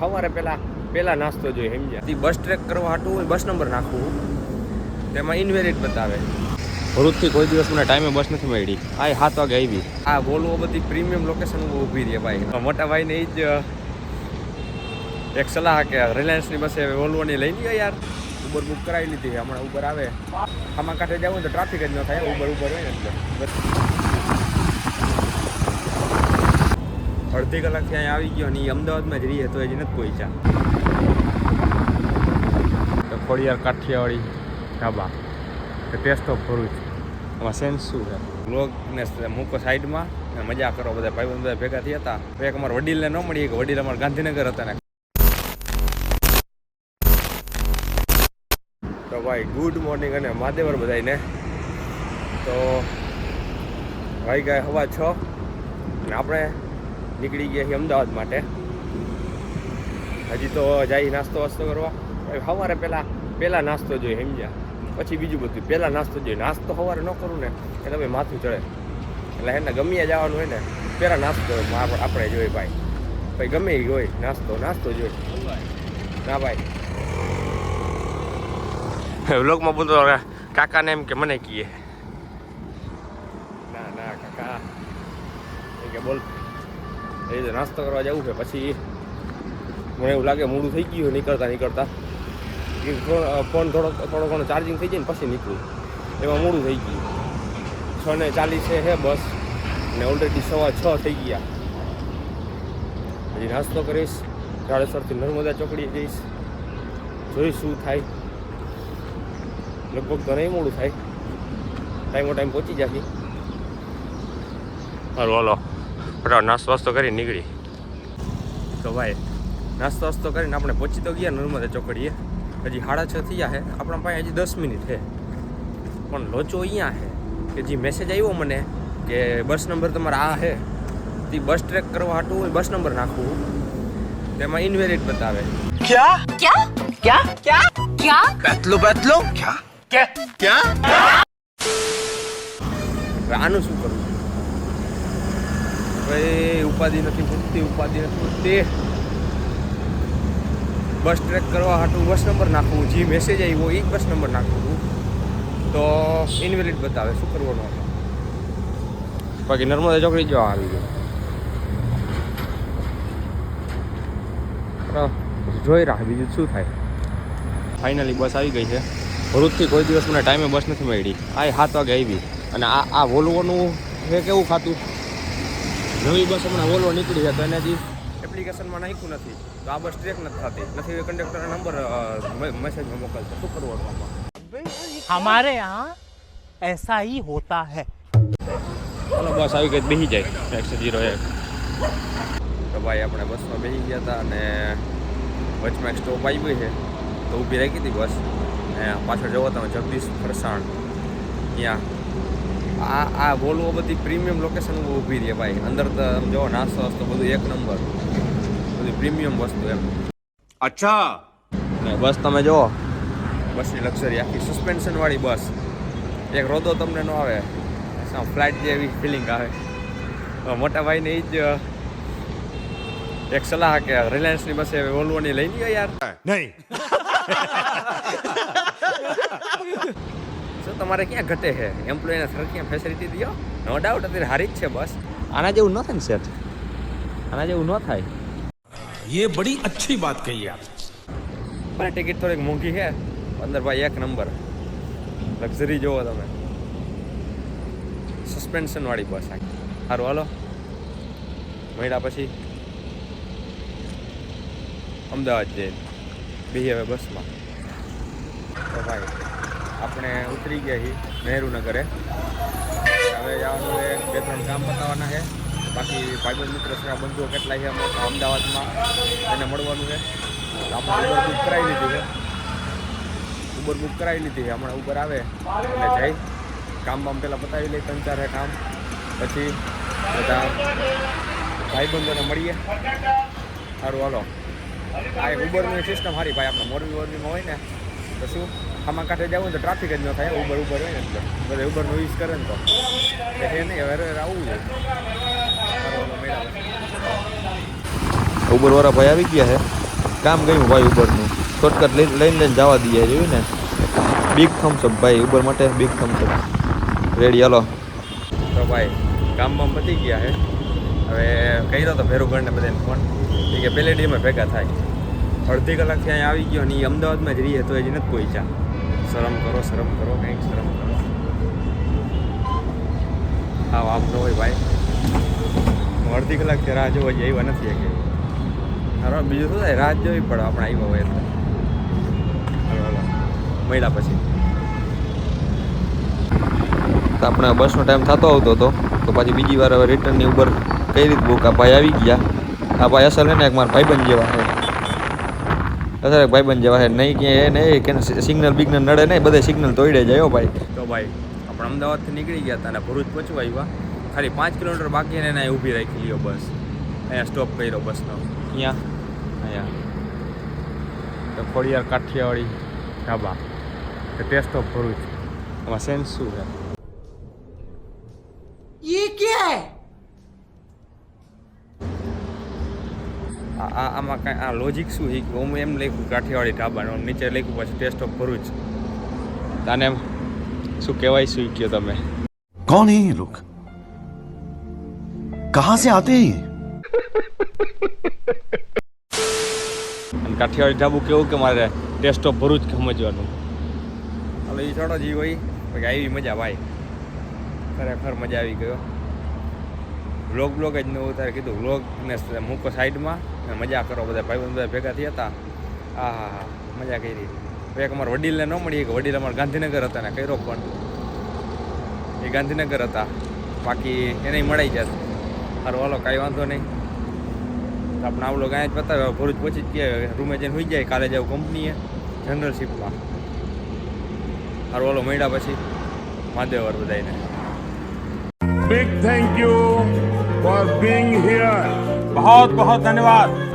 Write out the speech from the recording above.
સવારે પહેલા નાસ્તો જોઈએ સમજ્યા. બસ ટ્રેક કરવા હાટું હોય બસ નંબર નાખવું, તેમાં ઇનવેલિડ બતાવે. ભરૂચથી કોઈ દિવસ મને ટાઈમે બસ નથી મળી. આ 7 વાગે આવી. આ વોલ્વો બધી પ્રીમિયમ લોકેશન ઊભી રહી ભાઈ. મોટા ભાઈને એ જ એક સલાહ કે રિલાયન્સની બસે વોલ્વોની લઈ લ્યો યાર. ઉબર બુક કરાવી લીધી છે, હમણાં ઉબર આવે. આમાં કાંઠે જવું તો ટ્રાફિક જ ન થાય. ઉબર હોય ને એટલે અડધી કલાકથી અહીંયા આવી ગયો ને એ અમદાવાદમાં જ રહીએ તો હજી નથી પહોંચ્યા. તો ખોડિયાર કાઠિયાવાડી ઢાબા ટેસ્ટ ઓફ ભરૂચ. એમાં સેન્સ શું છે? બ્લોગને મૂકો સાઈડમાં ને મજા કરો. બધા ભાઈબંધ બધા ભેગા થયા હતા. એક અમારા વડીલને ન મળી, કે વડીલ અમારા ગાંધીનગર હતા ને. તો ભાઈ ગુડ મોર્નિંગ અને મહાદેવર બધાને. તો ભાઈ ગયા 6:15 અને આપણે નીકળી ગયા છીએ અમદાવાદ માટે. હજી તો જાય નાસ્તો વાસ્તો કરવા. સવારે પહેલાં નાસ્તો જોઈએ સમજ્યા, પછી બીજું બધું. પહેલાં નાસ્તો જોઈએ. નાસ્તો સવારે ન કરું ને એટલે ભાઈ માથું ચડે. એટલે એને ગમે જવાનું હોય ને પહેલાં નાસ્તો આપણે જોઈએ ભાઈ. ભાઈ ગમે એ હોય નાસ્તો જોઈએ. ના ભાઈ વ્લોગમાં બોલતો કાકાને એમ કે મને કીએ ના કાકા એમ કે બોલ એ તો નાસ્તો કરવા જવું છે. પછી મને એવું લાગે મોડું થઈ ગયું નીકળતા ફોન થોડો ઘણો ચાર્જિંગ થઈ જાય ને પછી નીકળું. એમાં મોડું થઈ ગયું. 6:40 છે બસ ને ઓલરેડી 6:15 થઈ ગયા. હજી નાસ્તો કરીશ. જાડેસરથી નર્મદા ચોકડી જઈશ. જોઈશ શું થાય. લગભગ તો નહીં મોડું થાય. ટાઈમ પહોંચી જશે. હાલો ફટાફટ નાસ્તો વાસ્તો કરી નીકળી. તો ભાઈ નાસ્તો વાસ્તો કરીને આપણે પહોંચી તો ગયા નર્મદા ચોકડીએ. હજી 6:30 થયા છે. આપણા પાસે હજી 10 મિનિટ છે. પણ લોચો અહીંયા છે કે જે મેસેજ આવ્યો મને કે બસ નંબર તમારા આ છે, તે બસ ટ્રેક કરવા હાટું હોય બસ નંબર નાખવું, તેમાં ઇનવેલિડ બતાવે. क्या बैतलो क्या આનું શું કરવું? ભાઈ ઉપાધિ નથી પૂછતી. બસ ટ્રેક કરવા હાટું બસ નંબર નાખવું, જે મેસેજ આવ્યો એ બસ નંબર નાખવું, તો ઇનવેલિડ બતાવે. શું કરવાનું આપણે? બાકી નર્મદા ચોકડી જવા આવી ગયો. જોઈ રાખ બીજું શું થાય. ફાઇનલી બસ આવી ગઈ છે. ભરૂચથી કોઈ દિવસ મને ટાઈમે બસ નથી મળી. આ 7 વાગે આવી. અને આ વોલ્વોનું છે કેવું ખાતું. નવી બસ હમણાં વોલ્વો નીકળી છે તો એને હજી એપ્લિકેશનમાં નાખ્યું નથી. તો આ બસ ટ્રેક નથી થતી. કંડક્ટરના નંબર મેસેજમાં મોકલતો. શું કરવાનું આમાં? हमारे यहाँ ऐसा ही होता है. ચાલો બસ આવી ગઈ. બેસી જાય 101. તો ભાઈ આપણે બસમાં બેસી ગયા હતા અને વચમાં એક સ્ટોપ આવી ગઈ છે તો ઊભી રાખી હતી બસ. ને પાછળ જવો તમે જગદીશ ફરસાણ ત્યાં આ વોલ્વો બધી પ્રીમિયમ લોકેશન ઊભી રહી ભાઈ. અંદર તો તમે જુઓ નાસ્તો વાસ્તો બધું એક નંબર, બધી પ્રીમિયમ વસ્તુ એમ. અચ્છા. ને બસ તમે જુઓ, બસની લક્ઝરી આખી સસ્પેન્શનવાળી બસ. એક રોદો તમને ન આવે, ફ્લાઇટ જેવી ફિલિંગ આવે. મોટા ભાઈને એ જ એક સલાહ કે રિલાયન્સની બસે વોલ્વોની લઈ લ્યો યાર. નહીં. શું તમારે ક્યાં ઘટે છે? એમ્પ્લોયને સરખી ફેસિલિટી દો. નો ડાઉટ અત્યારે હારી જ છે બસ. આના જેવું ન થાય ને સેટ. આના જેવું ન થાય. ये बड़ी अच्छी बात कही आप. પણ ટિકિટ થોડીક મોંઘી છે. અંદર ભાઈ એક નંબર લક્ઝરી જોવો તમે. સસ્પેન્શનવાળી બસ આ. સારું હાલો મળ્યા પછી અમદાવાદ જઈને બેસી હવે બસમાં. તો ભાઈ આપણે ઉતરી ગયા છીએ નહેરુનગરે. હવે જવાનું છે 2-3 કામ પતાવવાના છે. બાકી ભાઈબંધ મિત્ર છે, બંધુઓ કેટલાય છે અમદાવાદમાં, એને મળવાનું છે. આપણે ઉબર બુક કરાવી લીધી છે. હમણાં ઉબર આવે એટલે જઈ કામ પહેલાં પતાવી લઈ. 3-4 છે કામ. પછી બધા ભાઈબંધોને મળીએ. સારું હાલો. આ એક ઉબરની સિસ્ટમ સારી ભાઈ. આપણે મોરબીમાં હોય ને તો શું આમાં કાંઠે જવું તો ટ્રાફિક જ ન થાય. ઉબર હોય ને એટલે બધા ઉબરનો યુઝ કરે ને તો એ નહીં. હવે આવવું જોઈએ. ઉબરવાળા ભાઈ આવી ગયા છે. કામ ગયું ભાઈ ઉબરનું શોર્ટકટ લઈને જવા દઈએ જોયું ને બિગ થમ્સઅપ ભાઈ ઉબર માટે બિગ થમ્સઅપ રેડી હાલો તો ભાઈ કામ બામ પતી ગયા છે હવે કર્યો તો ભેરુગઢને બધાને ફોન એ કે પહેલે ડેમાં ભેગા થાય અડધી કલાકથી અહીંયા આવી ગયો ને એ અમદાવાદમાં જ રહીએ તો હજી નથી પહોંચ્યા શરમ કરો કંઈક શરમ કરો હા આમ ન હોય ભાઈ હું અડધી કલાકથી રાહ જોવા જઈ આવ્યા નથી કે હારો બીજું શું થાય રાહ જોવી પડે આપણે આવ્યા હોય એટલે હાલો મળ્યા પછી તો આપણે બસનો ટાઈમ થતો આવતો હતો તો પછી બીજી વાર હવે રિટર્નની ઉબર કઈ રીતે બુક આ ભાઈ આવી ગયા આ ભાઈ અસલ ને એક મારા ભાઈબંધ જેવા છે અસલ એક ભાઈબંધ જેવા છે નહીં કે એ નહીં કે સિગ્નલ બિગ્નલ નડે નહીં બધે સિગ્નલ તોડે જાય હો ભાઈ તો ભાઈ આપણે અમદાવાદથી નીકળી ગયા હતા અને ભરૂચ પહોંચવા આવ્યા ખાલી 5 કિલોમીટર બાકી એને અહીંયા ઊભી રાખી લ્યો બસ અહીંયા સ્ટોપ કર્યો બસનો અહીંયા તો ખોડિયાર કાઠિયાવાડી ઢાબા ટેસ્ટ ઓફ ભરૂચ આમાં સેન્સ શું છે ये क्या है? આમાં કાંઈ આ લોજિક શું છે હું એમ લખ્યું કાઠિયાવાડી ઢાબાનું નીચે લખ્યું પછી ટેસ્ટ ઓફ ભરૂચ તાને એમ શું કહેવાય શું કયો તમે कौन है ये लोग कहां से आते हैं ये અને કાઠિયાવાડી ઢાબુ કેવું કે મારે ટેસ્ટ ઓફ ભરૂચ સમજવાનું હાલો એ છોડો જી હોય પછી આવી મજા ભાઈ ખરેખર મજા આવી ગયો વ્લોગ જ નવું તારે કીધું વ્લોગને મૂકો સાઈડમાં અને મજા કરો બધા ભાઈબંધ બધા ભેગા થયા હતા હા મજા કરી એક અમારા વડીલને ન મળી કે વડીલ અમારા ગાંધીનગર હતા ને કર્યો પણ એ ગાંધીનગર હતા બાકી એને મળાઈ જશે સારું હાલો કાંઈ વાંધો નહીં આપણે આ વ્લોગ અહીંયા જ બતાવ્યો ભરૂચ પહોંચી જ ગયા રૂમે જઈને હોઈ જાય કાલે જાવ કંપનીએ જનરલશીપમાં સારું હાલો મળ્યા પછી મહાદેવર બધાને Big thank you for being here. बहुत बहुत धन्यवाद